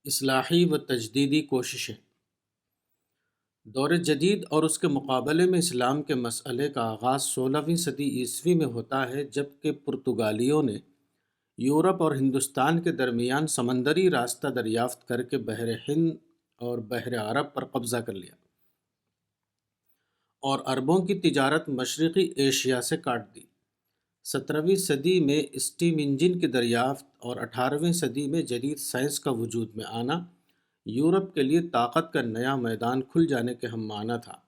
اصلاحی و تجدیدی کوششیں۔ دور جدید اور اس کے مقابلے میں اسلام کے مسئلے کا آغاز 16ویں صدی عیسوی میں ہوتا ہے، جبکہ پرتگالیوں نے یورپ اور ہندوستان کے درمیان سمندری راستہ دریافت کر کے بحر ہند اور بحر عرب پر قبضہ کر لیا اور اربوں کی تجارت مشرقی ایشیا سے کاٹ دی۔ 17ویں صدی میں اسٹیم انجن کی دریافت اور 18ویں صدی میں جدید سائنس کا وجود میں آنا یورپ کے لیے طاقت کا نیا میدان کھل جانے کے ہم معنی تھا۔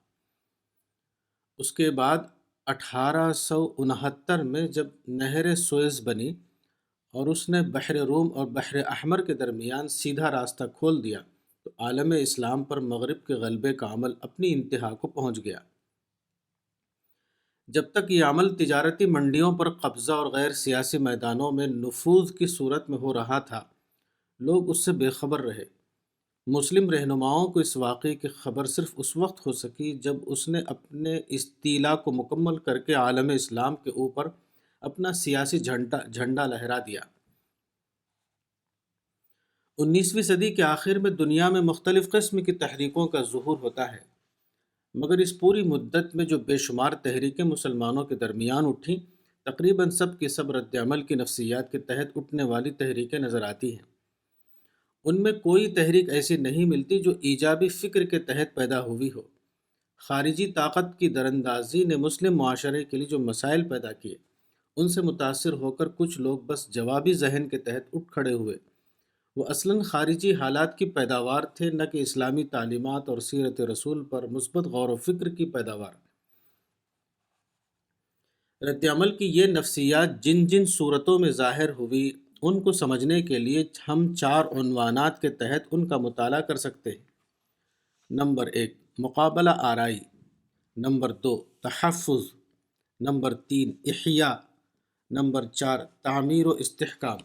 اس کے بعد 1869 میں جب نہر سوئز بنی اور اس نے بحر روم اور بحر احمر کے درمیان سیدھا راستہ کھول دیا تو عالم اسلام پر مغرب کے غلبے کا عمل اپنی انتہا کو پہنچ گیا۔ جب تک یہ عمل تجارتی منڈیوں پر قبضہ اور غیر سیاسی میدانوں میں نفوذ کی صورت میں ہو رہا تھا، لوگ اس سے بے خبر رہے۔ مسلم رہنماؤں کو اس واقعے کی خبر صرف اس وقت ہو سکی جب اس نے اپنے استیلا کو مکمل کر کے عالم اسلام کے اوپر اپنا سیاسی جھنڈا لہرا دیا۔ 19ویں صدی کے آخر میں دنیا میں مختلف قسم کی تحریکوں کا ظہور ہوتا ہے، مگر اس پوری مدت میں جو بے شمار تحریکیں مسلمانوں کے درمیان اٹھیں، تقریباً سب کی سب رد عمل کی نفسیات کے تحت اٹھنے والی تحریکیں نظر آتی ہیں۔ ان میں کوئی تحریک ایسی نہیں ملتی جو ایجابی فکر کے تحت پیدا ہوئی ہو۔ خارجی طاقت کی دراندازی نے مسلم معاشرے کے لیے جو مسائل پیدا کیے، ان سے متاثر ہو کر کچھ لوگ بس جوابی ذہن کے تحت اٹھ کھڑے ہوئے۔ وہ اصلاً خارجی حالات کی پیداوار تھے، نہ کہ اسلامی تعلیمات اور سیرت رسول پر مثبت غور و فکر کی پیداوار۔ رد عمل کی یہ نفسیات جن جن صورتوں میں ظاہر ہوئی، ان کو سمجھنے کے لیے ہم 4 عنوانات کے تحت ان کا مطالعہ کر سکتے ہیں۔ نمبر 1، مقابلہ آرائی۔ نمبر 2، تحفظ۔ نمبر 3، احیاء۔ نمبر 4، تعمیر و استحکام۔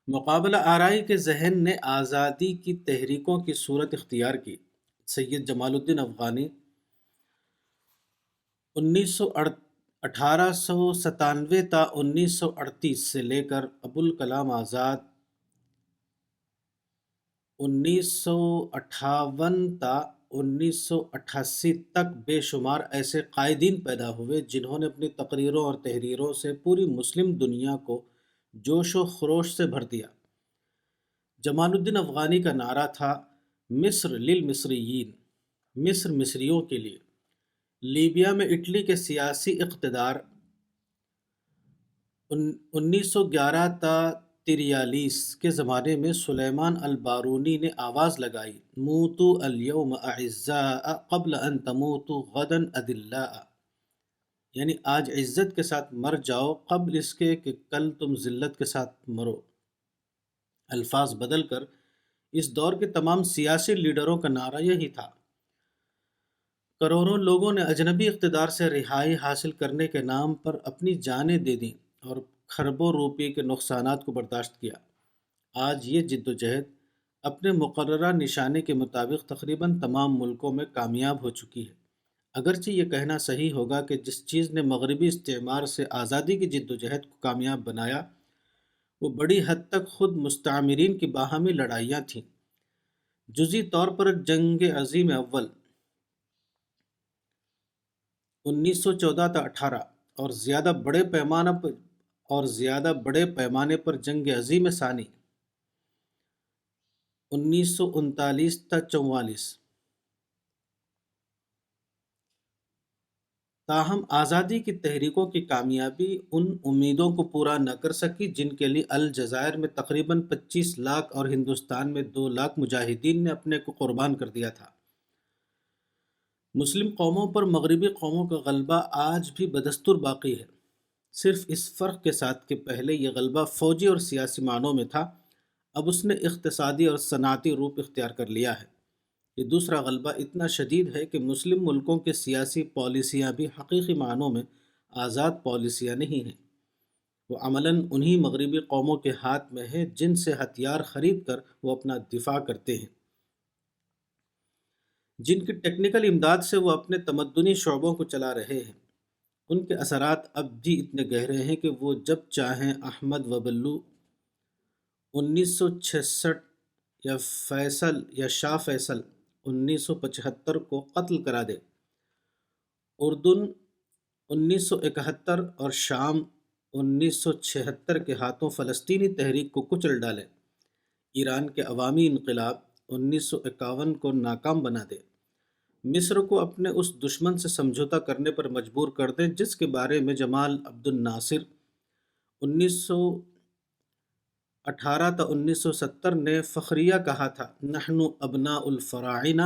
مقابلہ آرائی کے ذہن نے آزادی کی تحریکوں کی صورت اختیار کی۔ سید جمال الدین افغانی 1897 تا 1938 سے لے کر ابوالکلام آزاد 1958 تا 1988 تک بے شمار ایسے قائدین پیدا ہوئے جنہوں نے اپنی تقریروں اور تحریروں سے پوری مسلم دنیا کو جوش و خروش سے بھر دیا۔ جمال الدین افغانی کا نعرہ تھا مصر للمصریین، مصر مصریوں کے لیے۔ لیبیا میں اٹلی کے سیاسی اقتدار 1911 تا 43 کے زمانے میں سلیمان البارونی نے آواز لگائی، موتوا اليوم اعزاء قبل ان تموتوا غدا اذلاء، یعنی آج عزت کے ساتھ مر جاؤ قبل اس کے کہ کل تم ذلت کے ساتھ مرو۔ الفاظ بدل کر اس دور کے تمام سیاسی لیڈروں کا نعرہ یہی تھا۔ کروڑوں لوگوں نے اجنبی اقتدار سے رہائی حاصل کرنے کے نام پر اپنی جانیں دے دیں اور کھربوں روپے کے نقصانات کو برداشت کیا۔ آج یہ جدوجہد اپنے مقررہ نشانے کے مطابق تقریباً تمام ملکوں میں کامیاب ہو چکی ہے۔ اگرچہ یہ کہنا صحیح ہوگا کہ جس چیز نے مغربی استعمار سے آزادی کی جدوجہد کو کامیاب بنایا وہ بڑی حد تک خود مستعمرین کی باہمی لڑائیاں تھیں۔ جزئی طور پر جنگ عظیم اول 1914 تا 18 اور زیادہ بڑے پیمانے پر جنگ عظیم ثانی 1939 تا 44۔ تاہم آزادی کی تحریکوں کی کامیابی ان امیدوں کو پورا نہ کر سکی جن کے لیے الجزائر میں تقریباً 25 لاکھ اور ہندوستان میں 2 لاکھ مجاہدین نے اپنے کو قربان کر دیا تھا۔ مسلم قوموں پر مغربی قوموں کا غلبہ آج بھی بدستور باقی ہے، صرف اس فرق کے ساتھ کہ پہلے یہ غلبہ فوجی اور سیاسی معنوں میں تھا، اب اس نے اقتصادی اور صنعتی روپ اختیار کر لیا ہے۔ یہ دوسرا غلبہ اتنا شدید ہے کہ مسلم ملکوں کے سیاسی پالیسیاں بھی حقیقی معنوں میں آزاد پالیسیاں نہیں ہیں، وہ عملاً انہی مغربی قوموں کے ہاتھ میں ہیں جن سے ہتھیار خرید کر وہ اپنا دفاع کرتے ہیں، جن کی ٹیکنیکل امداد سے وہ اپنے تمدنی شعبوں کو چلا رہے ہیں۔ ان کے اثرات اب بھی اتنے گہرے ہیں کہ وہ جب چاہیں احمد و بلو 1966 یا شاہ فیصل 1975 کو قتل کرا دے، اردن 1971 اور شام 1976 کے ہاتھوں فلسطینی تحریک کو کچل ڈالے، ایران کے عوامی انقلاب 1951 کو ناکام بنا دے، مصر کو اپنے اس دشمن سے سمجھوتا کرنے پر مجبور کر دیں جس کے بارے میں جمال عبد الناصر 1918 تا 1970 نے فخریہ کہا تھا، نحن ابناء الفراعنہ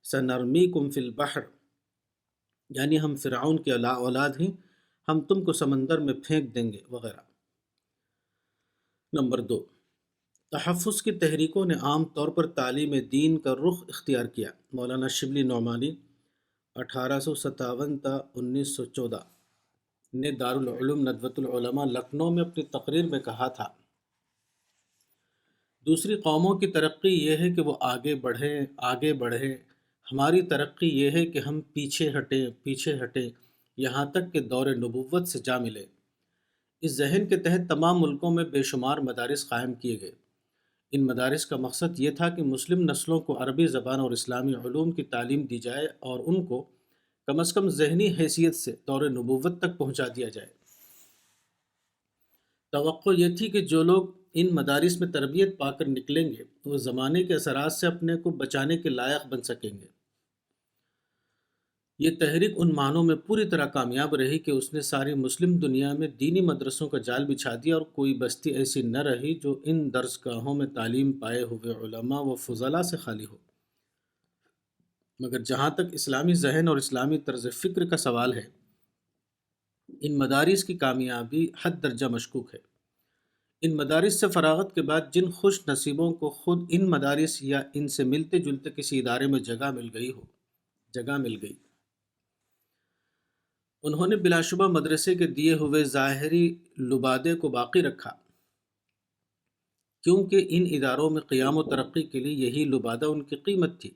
سنرمیکم فی البحر، یعنی ہم فرعون کے اولاد ہیں، ہم تم کو سمندر میں پھینک دیں گے وغیرہ۔ نمبر 2، تحفظ کی تحریکوں نے عام طور پر تعلیم دین کا رخ اختیار کیا۔ مولانا شبلی نعمانی 1857 تا 1914 نے دارالعلوم ندوۃ العلماء لکھنؤ میں اپنی تقریر میں کہا تھا، دوسری قوموں کی ترقی یہ ہے کہ وہ آگے بڑھیں، ہماری ترقی یہ ہے کہ ہم پیچھے ہٹیں یہاں تک کہ دور نبوت سے جا ملے۔ اس ذہن کے تحت تمام ملکوں میں بے شمار مدارس قائم کیے گئے۔ ان مدارس کا مقصد یہ تھا کہ مسلم نسلوں کو عربی زبان اور اسلامی علوم کی تعلیم دی جائے اور ان کو کم از کم ذہنی حیثیت سے دور نبوت تک پہنچا دیا جائے۔ توقع یہ تھی کہ جو لوگ ان مدارس میں تربیت پا کر نکلیں گے وہ زمانے کے اثرات سے اپنے کو بچانے کے لائق بن سکیں گے۔ یہ تحریک ان معنوں میں پوری طرح کامیاب رہی کہ اس نے ساری مسلم دنیا میں دینی مدرسوں کا جال بچھا دیا، اور کوئی بستی ایسی نہ رہی جو ان درسگاہوں میں تعلیم پائے ہوئے علماء و فضلاء سے خالی ہو۔ مگر جہاں تک اسلامی ذہن اور اسلامی طرز فکر کا سوال ہے، ان مدارس کی کامیابی حد درجہ مشکوک ہے۔ ان مدارس سے فراغت کے بعد جن خوش نصیبوں کو خود ان مدارس یا ان سے ملتے جلتے کسی ادارے میں جگہ مل گئی، انہوں نے بلا شبہ مدرسے کے دیے ہوئے ظاہری لبادے کو باقی رکھا، کیونکہ ان اداروں میں قیام و ترقی کے لیے یہی لبادہ ان کی قیمت تھی۔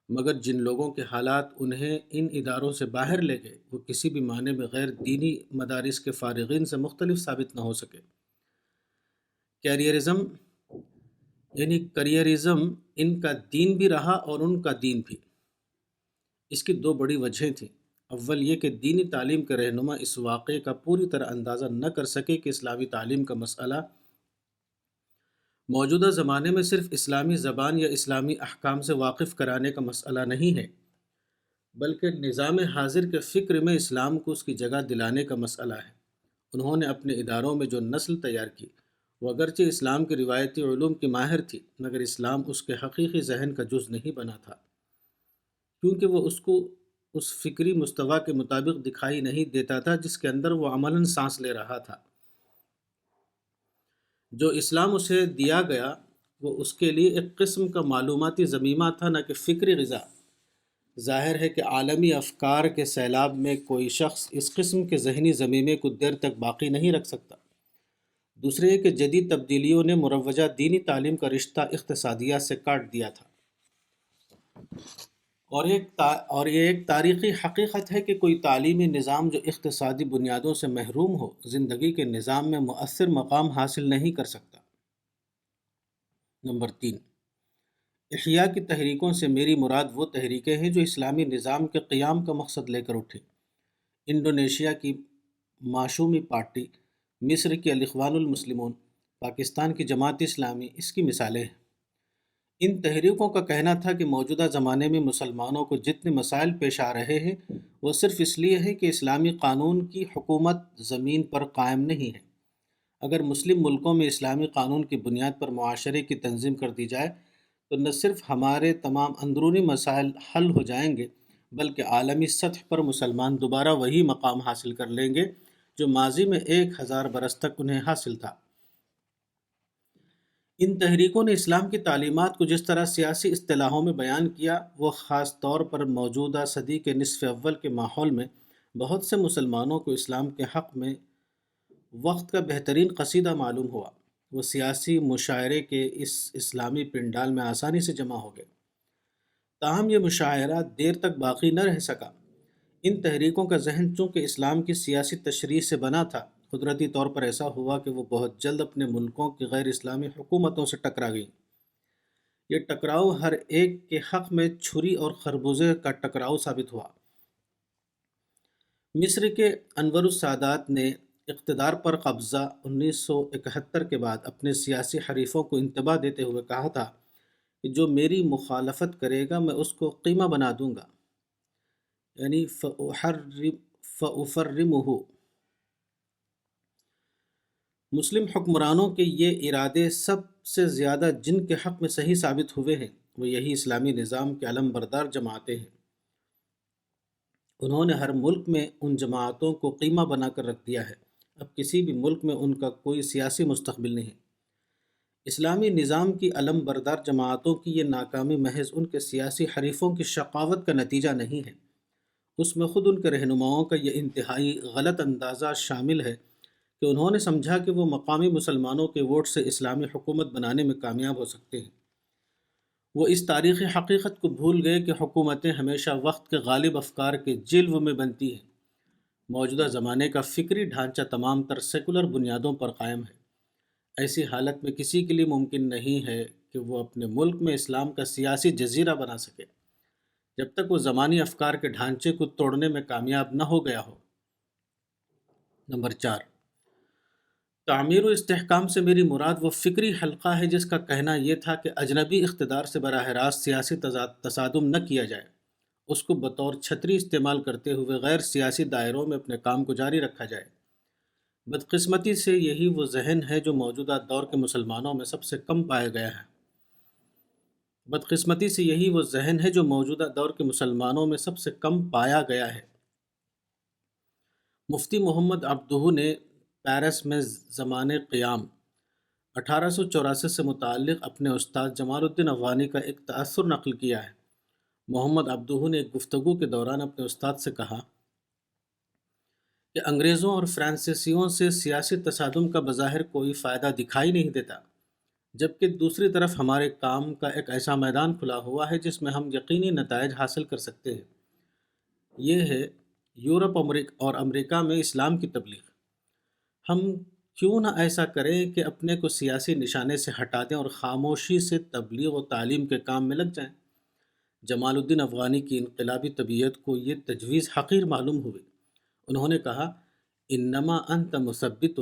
مگر جن لوگوں کے حالات انہیں ان اداروں سے باہر لے گئے وہ کسی بھی معنی میں غیر دینی مدارس کے فارغین سے مختلف ثابت نہ ہو سکے۔ کیریئرزم ان کا دین بھی رہا اور ان کا دین بھی۔ اس کی دو بڑی وجہیں تھیں۔ اول یہ کہ دینی تعلیم کے رہنما اس واقعے کا پوری طرح اندازہ نہ کر سکے کہ اسلامی تعلیم کا مسئلہ موجودہ زمانے میں صرف اسلامی زبان یا اسلامی احکام سے واقف کرانے کا مسئلہ نہیں ہے، بلکہ نظام حاضر کے فکر میں اسلام کو اس کی جگہ دلانے کا مسئلہ ہے۔ انہوں نے اپنے اداروں میں جو نسل تیار کی وہ اگرچہ اسلام کے روایتی علوم کی ماہر تھی، مگر اسلام اس کے حقیقی ذہن کا جز نہیں بنا تھا، کیونکہ وہ اس کو اس فکری مستویٰ کے مطابق دکھائی نہیں دیتا تھا جس کے اندر وہ عملاً سانس لے رہا تھا۔ جو اسلام اسے دیا گیا وہ اس کے لیے ایک قسم کا معلوماتی ضمیمہ تھا، نہ کہ فکری غذا۔ ظاہر ہے کہ عالمی افکار کے سیلاب میں کوئی شخص اس قسم کے ذہنی ضمیمے کو دیر تک باقی نہیں رکھ سکتا۔ دوسرے یہ کہ جدید تبدیلیوں نے مروجہ دینی تعلیم کا رشتہ اقتصادیات سے کاٹ دیا تھا، اور یہ ایک تاریخی حقیقت ہے کہ کوئی تعلیمی نظام جو اقتصادی بنیادوں سے محروم ہو زندگی کے نظام میں مؤثر مقام حاصل نہیں کر سکتا۔ نمبر 3، احیاء کی تحریکوں سے میری مراد وہ تحریکیں ہیں جو اسلامی نظام کے قیام کا مقصد لے کر اٹھیں۔ انڈونیشیا کی معشومی پارٹی، مصر کی الاخوان المسلمون، پاکستان کی جماعت اسلامی اس کی مثالیں ہیں۔ ان تحریکوں کا کہنا تھا کہ موجودہ زمانے میں مسلمانوں کو جتنے مسائل پیش آ رہے ہیں وہ صرف اس لیے ہے کہ اسلامی قانون کی حکومت زمین پر قائم نہیں ہے۔ اگر مسلم ملکوں میں اسلامی قانون کی بنیاد پر معاشرے کی تنظیم کر دی جائے تو نہ صرف ہمارے تمام اندرونی مسائل حل ہو جائیں گے بلکہ عالمی سطح پر مسلمان دوبارہ وہی مقام حاصل کر لیں گے جو ماضی میں 1000 برس تک انہیں حاصل تھا۔ ان تحریکوں نے اسلام کی تعلیمات کو جس طرح سیاسی اصطلاحوں میں بیان کیا وہ خاص طور پر موجودہ صدی کے نصف اول کے ماحول میں بہت سے مسلمانوں کو اسلام کے حق میں وقت کا بہترین قصیدہ معلوم ہوا۔ وہ سیاسی مشاعرے کے اس اسلامی پنڈال میں آسانی سے جمع ہو گئے، تاہم یہ مشاعرہ دیر تک باقی نہ رہ سکا۔ ان تحریکوں کا ذہن چونکہ اسلام کی سیاسی تشریح سے بنا تھا، قدرتی طور پر ایسا ہوا کہ وہ بہت جلد اپنے ملکوں کی غیر اسلامی حکومتوں سے ٹکرا گئیں۔ یہ ٹکراؤ ہر ایک کے حق میں چھری اور خربوزے کا ٹکراؤ ثابت ہوا۔ مصر کے انور السادات نے اقتدار پر قبضہ 1971 کے بعد اپنے سیاسی حریفوں کو انتباہ دیتے ہوئے کہا تھا کہ جو میری مخالفت کرے گا میں اس کو قیمہ بنا دوں گا، یعنی فَأُفَرِّمُهُ۔ مسلم حکمرانوں کے یہ ارادے سب سے زیادہ جن کے حق میں صحیح ثابت ہوئے ہیں وہ یہی اسلامی نظام کے علم بردار جماعتیں ہیں۔ انہوں نے ہر ملک میں ان جماعتوں کو قیمہ بنا کر رکھ دیا ہے۔ اب کسی بھی ملک میں ان کا کوئی سیاسی مستقبل نہیں۔ اسلامی نظام کی علم بردار جماعتوں کی یہ ناکامی محض ان کے سیاسی حریفوں کی شقاوت کا نتیجہ نہیں ہے، اس میں خود ان کے رہنماؤں کا یہ انتہائی غلط اندازہ شامل ہے کہ انہوں نے سمجھا کہ وہ مقامی مسلمانوں کے ووٹ سے اسلامی حکومت بنانے میں کامیاب ہو سکتے ہیں۔ وہ اس تاریخی حقیقت کو بھول گئے کہ حکومتیں ہمیشہ وقت کے غالب افکار کے جلوے میں بنتی ہیں۔ موجودہ زمانے کا فکری ڈھانچہ تمام تر سیکولر بنیادوں پر قائم ہے۔ ایسی حالت میں کسی کے لیے ممکن نہیں ہے کہ وہ اپنے ملک میں اسلام کا سیاسی جزیرہ بنا سکے جب تک وہ زمانی افکار کے ڈھانچے کو توڑنے میں کامیاب نہ ہو گیا ہو۔ نمبر 4، تعمیر و استحکام سے میری مراد وہ فکری حلقہ ہے جس کا کہنا یہ تھا کہ اجنبی اقتدار سے براہ راست سیاسی تصادم نہ کیا جائے، اس کو بطور چھتری استعمال کرتے ہوئے غیر سیاسی دائروں میں اپنے کام کو جاری رکھا جائے۔ بدقسمتی سے یہی وہ ذہن ہے جو موجودہ دور کے مسلمانوں میں سب سے کم پایا گیا ہے۔ بدقسمتی سے یہی وہ ذہن ہے جو موجودہ دور کے مسلمانوں میں سب سے کم پایا گیا ہے۔ مفتی محمد عبدہ نے پیرس میں زمان قیام 1884 سے متعلق اپنے استاد جمال الدین افغانی کا ایک تأثر نقل کیا ہے۔ محمد عبدہ نے ایک گفتگو کے دوران اپنے استاد سے کہا کہ انگریزوں اور فرانسیسیوں سے سیاسی تصادم کا بظاہر کوئی فائدہ دکھائی نہیں دیتا، جبکہ دوسری طرف ہمارے کام کا ایک ایسا میدان کھلا ہوا ہے جس میں ہم یقینی نتائج حاصل کر سکتے ہیں۔ یہ ہے یورپ اور امریکہ میں اسلام کی تبلیغ۔ ہم کیوں نہ ایسا کریں کہ اپنے کو سیاسی نشانے سے ہٹا دیں اور خاموشی سے تبلیغ و تعلیم کے کام میں لگ جائیں۔ جمال الدین افغانی کی انقلابی طبیعت کو یہ تجویز حقیر معلوم ہوئی۔ انہوں نے کہا، انما انت مثبت،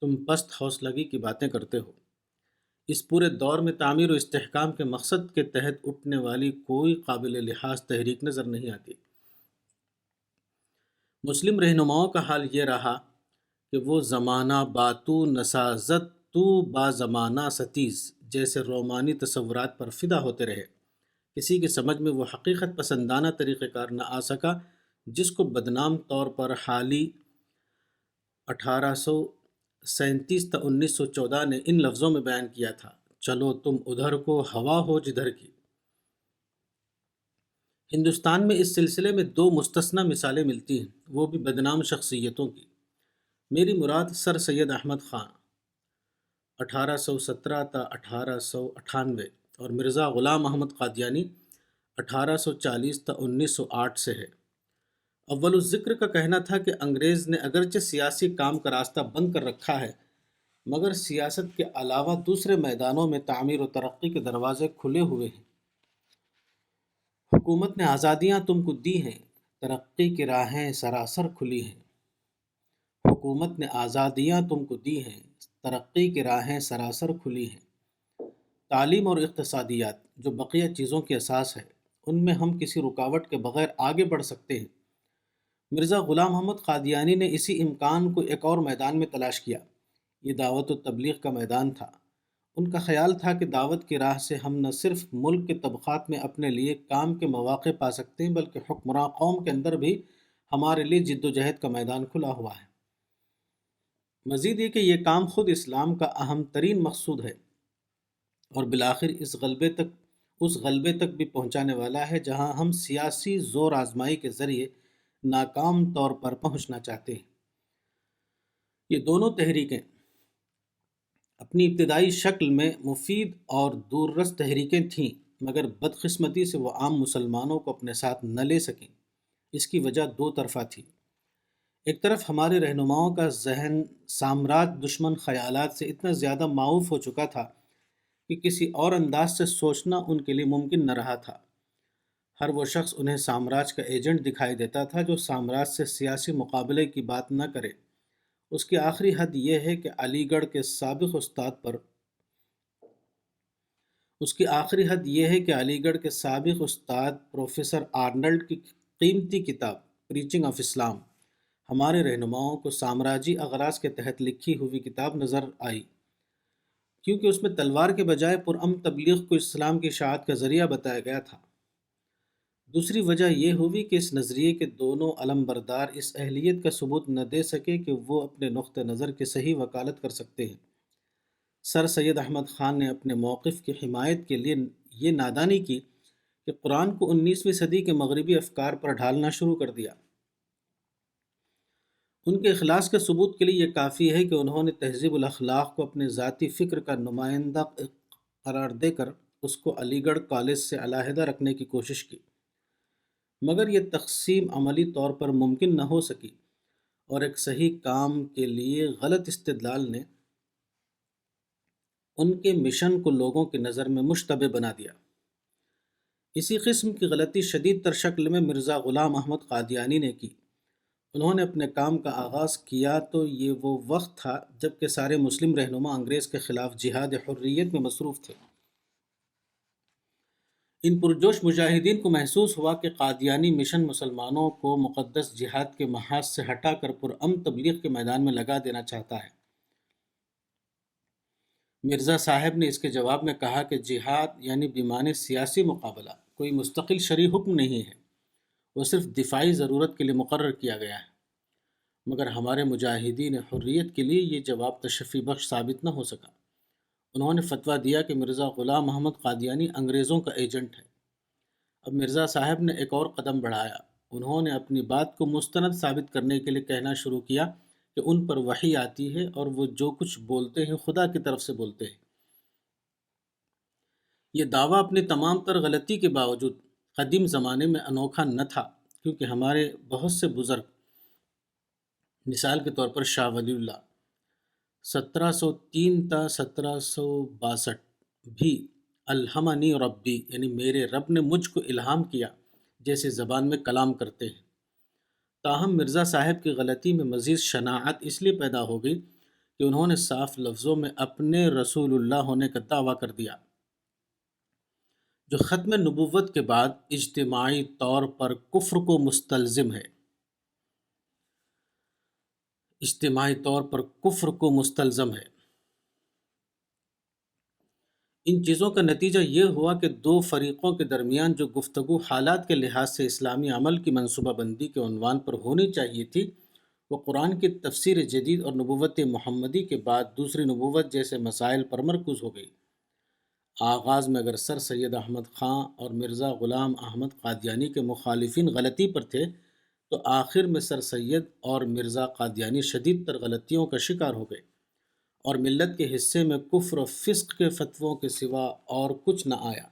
تم پست حوصلگی کی باتیں کرتے ہو۔ اس پورے دور میں تعمیر و استحکام کے مقصد کے تحت اٹھنے والی کوئی قابل لحاظ تحریک نظر نہیں آتی۔ مسلم رہنماؤں کا حال یہ رہا کہ وہ زمانہ باتو نسازت تو با زمانہ ستیز جیسے رومانی تصورات پر فدا ہوتے رہے۔ کسی کی سمجھ میں وہ حقیقت پسندانہ طریقہ کار نہ آ سکا جس کو بدنام طور پر حالی 1837 تا 1914 نے ان لفظوں میں بیان کیا تھا، چلو تم ادھر کو ہوا ہو جدھر کی۔ ہندوستان میں اس سلسلے میں دو مستثنی مثالیں ملتی ہیں، وہ بھی بدنام شخصیتوں کی۔ میری مراد سر سید احمد خان 1817 تا 1898 اور مرزا غلام احمد قادیانی 1840 تا 1908 سے ہے۔ اول الذکر کا کہنا تھا کہ انگریز نے اگرچہ سیاسی کام کا راستہ بند کر رکھا ہے مگر سیاست کے علاوہ دوسرے میدانوں میں تعمیر و ترقی کے دروازے کھلے ہوئے ہیں۔ حکومت نے آزادیاں تم کو دی ہیں، ترقی کی راہیں سراسر کھلی ہیں۔ حکومت نے آزادیاں تم کو دی ہیں، ترقی کی راہیں سراسر کھلی ہیں۔ تعلیم اور اقتصادیات جو بقیہ چیزوں کی اساس ہے، ان میں ہم کسی رکاوٹ کے بغیر آگے بڑھ سکتے ہیں۔ مرزا غلام محمد قادیانی نے اسی امکان کو ایک اور میدان میں تلاش کیا، یہ دعوت و تبلیغ کا میدان تھا۔ ان کا خیال تھا کہ دعوت کی راہ سے ہم نہ صرف ملک کے طبقات میں اپنے لیے کام کے مواقع پا سکتے ہیں بلکہ حکمراں قوم کے اندر بھی ہمارے لیے جد و جہد کا میدان کھلا ہوا ہے۔ مزید یہ کہ یہ کام خود اسلام کا اہم ترین مقصود ہے اور بالآخر اس غلبے تک بھی پہنچانے والا ہے جہاں ہم سیاسی زور آزمائی کے ذریعے ناکام طور پر پہنچنا چاہتے ہیں۔ یہ دونوں تحریکیں اپنی ابتدائی شکل میں مفید اور دور رس تحریکیں تھیں مگر بدقسمتی سے وہ عام مسلمانوں کو اپنے ساتھ نہ لے سکیں۔ اس کی وجہ دو طرفہ تھی۔ ایک طرف ہمارے رہنماؤں کا ذہن سامراج دشمن خیالات سے اتنا زیادہ معاوف ہو چکا تھا کہ کسی اور انداز سے سوچنا ان کے لیے ممکن نہ رہا تھا۔ ہر وہ شخص انہیں سامراج کا ایجنٹ دکھائی دیتا تھا جو سامراج سے سیاسی مقابلے کی بات نہ کرے۔ اس کی آخری حد یہ ہے کہ علی گڑھ کے سابق استاد پر اس کی آخری حد یہ ہے کہ علی گڑھ کے سابق استاد پروفیسر آرنلڈ کی قیمتی کتاب پریچنگ آف اسلام ہمارے رہنماؤں کو سامراجی اغراض کے تحت لکھی ہوئی کتاب نظر آئی، کیونکہ اس میں تلوار کے بجائے پرامن تبلیغ کو اسلام کی اشاعت کا ذریعہ بتایا گیا تھا۔ دوسری وجہ یہ ہوئی کہ اس نظریے کے دونوں علم بردار اس اہلیت کا ثبوت نہ دے سکے کہ وہ اپنے نقطہ نظر کی صحیح وکالت کر سکتے ہیں۔ سر سید احمد خان نے اپنے موقف کی حمایت کے لیے یہ نادانی کی کہ قرآن کو 19ویں صدی کے مغربی افکار پر ڈھالنا شروع کر دیا۔ ان کے اخلاص کے ثبوت کے لیے یہ کافی ہے کہ انہوں نے تہذیب الاخلاق کو اپنے ذاتی فکر کا نمائندہ قرار دے کر اس کو علی گڑھ کالج سے علیحدہ رکھنے کی کوشش کی، مگر یہ تقسیم عملی طور پر ممکن نہ ہو سکی، اور ایک صحیح کام کے لیے غلط استدلال نے ان کے مشن کو لوگوں کی نظر میں مشتبہ بنا دیا۔ اسی قسم کی غلطی شدید تر شکل میں مرزا غلام احمد قادیانی نے کی۔ انہوں نے اپنے کام کا آغاز کیا تو یہ وہ وقت تھا جب کہ سارے مسلم رہنما انگریز کے خلاف جہاد حریت میں مصروف تھے۔ ان پرجوش مجاہدین کو محسوس ہوا کہ قادیانی مشن مسلمانوں کو مقدس جہاد کے محاذ سے ہٹا کر پرامن تبلیغ کے میدان میں لگا دینا چاہتا ہے۔ مرزا صاحب نے اس کے جواب میں کہا کہ جہاد یعنی بیمانِ سیاسی مقابلہ کوئی مستقل شرعی حکم نہیں ہے، وہ صرف دفاعی ضرورت کے لیے مقرر کیا گیا ہے۔ مگر ہمارے مجاہدین حریت کے لیے یہ جواب تشفی بخش ثابت نہ ہو سکا۔ انہوں نے فتویٰ دیا کہ مرزا غلام محمد قادیانی انگریزوں کا ایجنٹ ہے۔ اب مرزا صاحب نے ایک اور قدم بڑھایا۔ انہوں نے اپنی بات کو مستند ثابت کرنے کے لیے کہنا شروع کیا کہ ان پر وحی آتی ہے اور وہ جو کچھ بولتے ہیں خدا کی طرف سے بولتے ہیں۔ یہ دعویٰ اپنی تمام تر غلطی کے باوجود قدیم زمانے میں انوکھا نہ تھا، کیونکہ ہمارے بہت سے بزرگ، مثال کے طور پر شاہ ولی اللہ 1703 تا 1762 بھی الہمنی ربی یعنی میرے رب نے مجھ کو الہام کیا جیسے زبان میں کلام کرتے ہیں۔ تاہم مرزا صاحب کی غلطی میں مزید شناعت اس لیے پیدا ہو گئی کہ انہوں نے صاف لفظوں میں اپنے رسول اللہ ہونے کا دعویٰ کر دیا، جو ختم نبوت کے بعد اجتماعی طور پر کفر کو مستلزم ہے۔ اجتماعی طور پر کفر کو مستلزم ہے۔ ان چیزوں کا نتیجہ یہ ہوا کہ دو فریقوں کے درمیان جو گفتگو حالات کے لحاظ سے اسلامی عمل کی منصوبہ بندی کے عنوان پر ہونی چاہیے تھی، وہ قرآن کی تفسیر جدید اور نبوت محمدی کے بعد دوسری نبوت جیسے مسائل پر مرکوز ہو گئی۔ آغاز میں اگر سر سید احمد خان اور مرزا غلام احمد قادیانی کے مخالفین غلطی پر تھے، تو آخر میں سر سید اور مرزا قادیانی شدید تر غلطیوں کا شکار ہو گئے، اور ملت کے حصے میں کفر و فسق کے فتووں کے سوا اور کچھ نہ آیا۔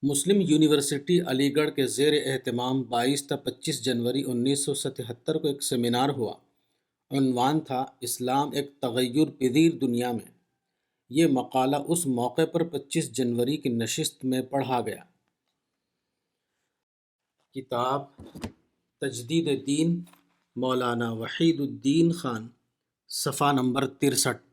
مسلم یونیورسٹی علی گڑھ کے زیر اہتمام 22 تا 25 جنوری 1977 کو ایک سیمینار ہوا۔ عنوان تھا اسلام ایک تغیر پذیر دنیا میں۔ یہ مقالہ اس موقع پر 25 جنوری کی نشست میں پڑھا گیا۔ کتاب تجدید دین مولانا وحید الدین خان، صفحہ نمبر 63۔